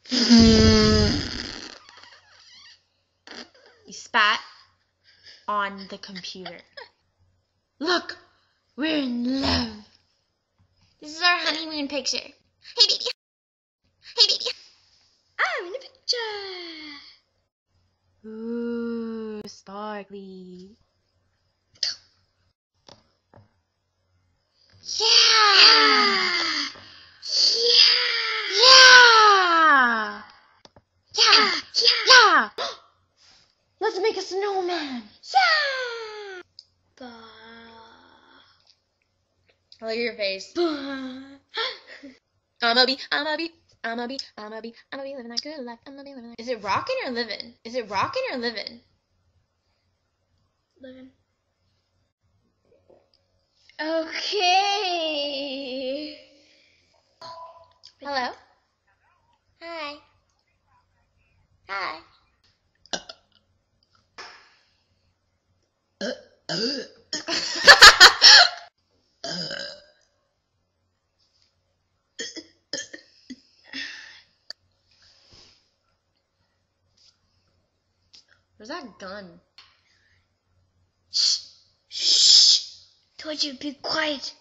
You spat on the computer. Look, we're in love. This is our honeymoon picture. Hey, baby. Hey, baby. I'm in the picture. Ooh, sparkly. Yeah. Yeah. Let's make a snowman. Yeah. Look at your face. I'ma be living that good life. Is it rockin' or living? Is it rockin' or living? Living. Okay. Hello? Hi. Hi. Where's that gun? Shh. Shh. Told you to be quiet.